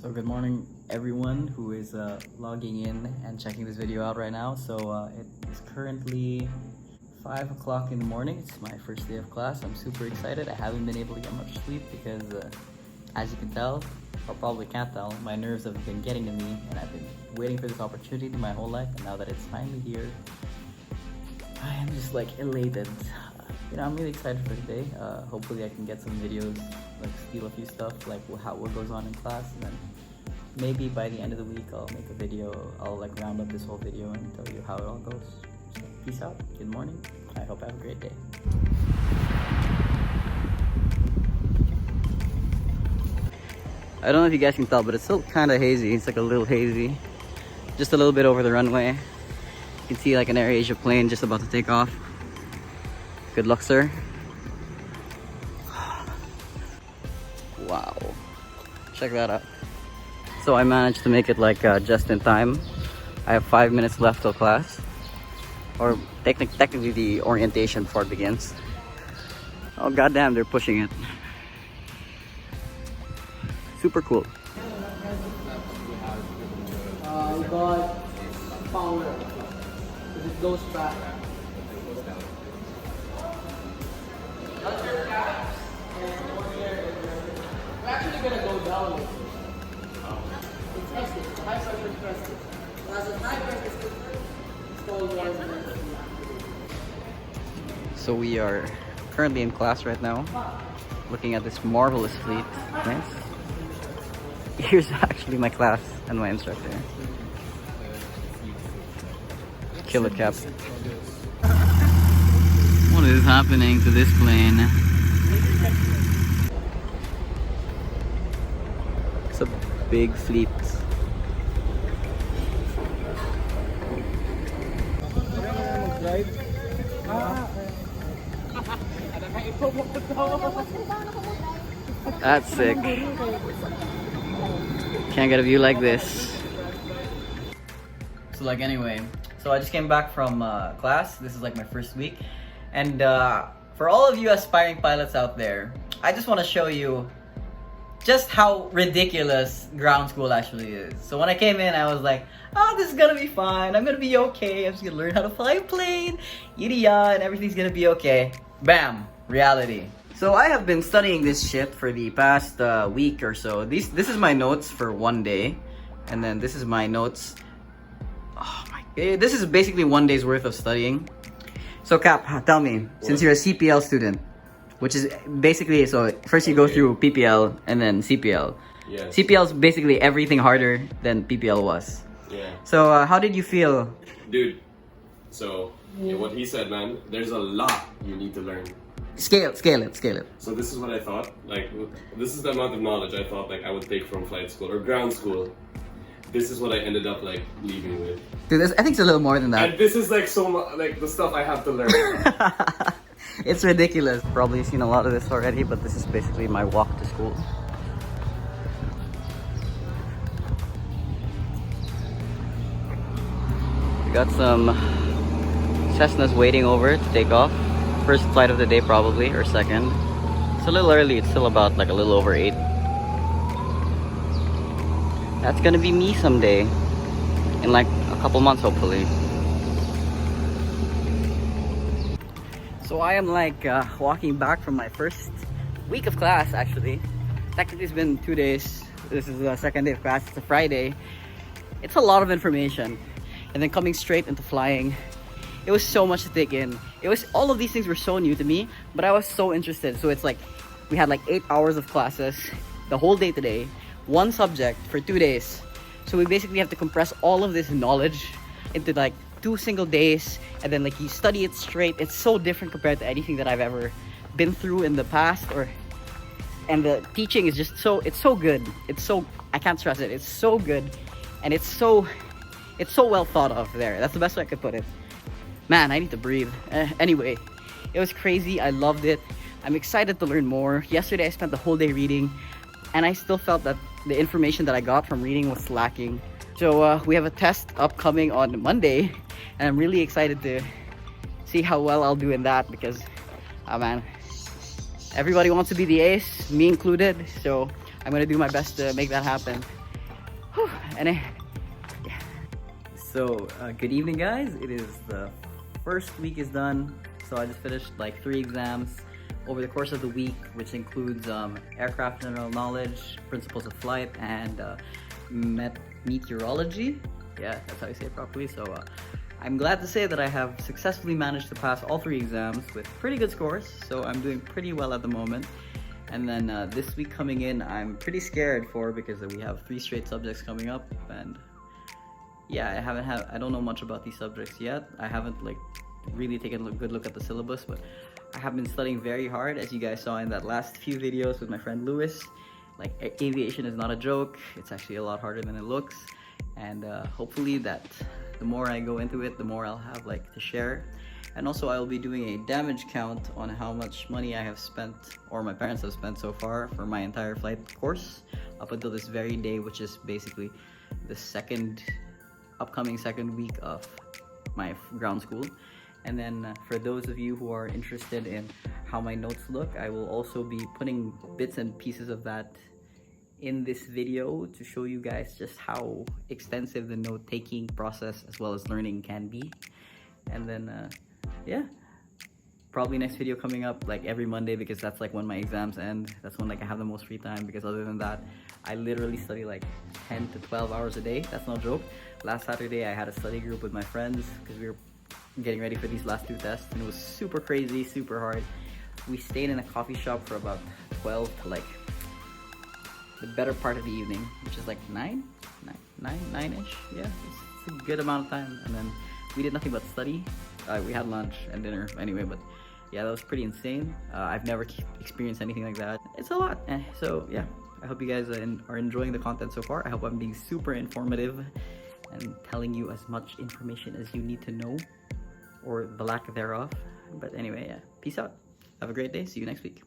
So good morning everyone who is logging in and checking this video out right now. So it is currently 5 o'clock in the morning. It's my first day of class. I'm super excited. I haven't been able to get much sleep because as you can tell, or probably can't tell, my nerves have been getting to me and I've been waiting for this opportunity my whole life, and now that it's finally here, I am just like elated. I'm really excited for today. Hopefully I can get some videos, like steal a few stuff, like what goes on in class, and then maybe by the end of the week I'll make a video. I'll like round up this whole video and tell you how it all goes. So peace out, good morning, I hope I have a great day. I don't know if you guys can tell, but it's still kind of hazy. It's like a little hazy, just a little bit over the runway. You can see like an AirAsia plane just about to take off. Good luck, sir. Wow, check that out. So I managed to make it like just in time. I have 5 minutes left till class, or technically the orientation before it begins. Oh goddamn, they're pushing it. Super cool. We got power because it goes back. We're actually gonna go down. It's tested. The high pressure is tested. As the high pressure is different, it's called warm. So we are currently in class right now, looking at this marvelous fleet. Nice. Here's actually my class and my instructor. Killer cap. What is happening to this plane? It's a big fleet. That's sick. Can't get a view like this. So like anyway, so I just came back from class. This is like my first week. And for all of you aspiring pilots out there, I just want to show you just how ridiculous ground school actually is. So when I came in, I was like, oh, this is gonna be fine. I'm gonna be okay. I'm just gonna learn how to fly a plane, and everything's gonna be okay. Bam, reality. So I have been studying this shit for the past week or so. This is my notes for one day, and then this is my notes. Oh my, this is basically one day's worth of studying. So Cap, tell me, since you're a CPL student, which is basically, so first you go through PPL and then CPL. Yes. CPL is basically everything harder than PPL was. Yeah. So how did you feel? Dude, so what he said, man, there's a lot you need to learn. Scale it. So this is what I thought, like, this is the amount of knowledge I thought like I would take from flight school or ground school. This is what I ended up like leaving with. Dude, I think it's a little more than that. And this is like so much, like the stuff I have to learn. It's ridiculous. Probably seen a lot of this already, but this is basically my walk to school. We got some Cessnas waiting over to take off. First flight of the day probably, or second. It's a little early, it's still about like a little over 8. That's gonna be me someday. In like a couple months hopefully. So I am like walking back from my first week of class actually. Technically it's been 2 days. This is the second day of class, it's a Friday. It's a lot of information. And then coming straight into flying, it was so much to take in. All of these things were so new to me, but I was so interested. So it's like, we had like 8 hours of classes the whole day today, one subject for 2 days. So we basically have to compress all of this knowledge into like 2 single days, and then like you study it straight. It's so different compared to anything that I've ever been through in the past, and the teaching is just it's so good. I can't stress it. It's so good, and it's so well thought of there. That's the best way I could put it. Man, I need to breathe. Anyway, it was crazy. I loved it. I'm excited to learn more. Yesterday I spent the whole day reading, and I still felt that the information that I got from reading was lacking. So we have a test upcoming on Monday, and I'm really excited to see how well I'll do in that because, man, everybody wants to be the ace, me included. So I'm gonna do my best to make that happen. Whew. And yeah. So good evening, guys. It is the first week is done. So I just finished like 3 exams over the course of the week, which includes aircraft general knowledge, principles of flight, and meteorology. Yeah, that's how you say it properly. So I'm glad to say that I have successfully managed to pass all 3 exams with pretty good scores. So I'm doing pretty well at the moment. And then this week coming in, I'm pretty scared for, because we have 3 straight subjects coming up, and yeah, I don't know much about these subjects yet. I haven't like really taken a good look at the syllabus, but I have been studying very hard, as you guys saw in that last few videos with my friend Lewis. Like, aviation is not a joke. It's actually a lot harder than it looks, and hopefully that the more I go into it, the more I'll have like to share. And also I'll be doing a damage count on how much money I have spent, or my parents have spent so far, for my entire flight course up until this very day, which is basically the upcoming second week of my ground school. And then for those of you who are interested in how my notes look, I will also be putting bits and pieces of that in this video to show you guys just how extensive the note-taking process as well as learning can be. And then yeah, probably next video coming up like every Monday, because that's like when my exams end. That's when like I have the most free time, because other than that I literally study like 10 to 12 hours a day. That's no joke. Last Saturday I had a study group with my friends because we were getting ready for these last 2 tests, and it was super crazy, super hard. We stayed in a coffee shop for about 12 to like the better part of the evening, which is like 9-ish. Yeah, it's a good amount of time. And then we did nothing but study. We had lunch and dinner anyway, but yeah, that was pretty insane. I've never experienced anything like that. It's a lot. So yeah, I hope you guys are enjoying the content so far. I hope I'm being super informative and telling you as much information as you need to know, or the lack thereof. But anyway, yeah, peace out. Have a great day. See you next week.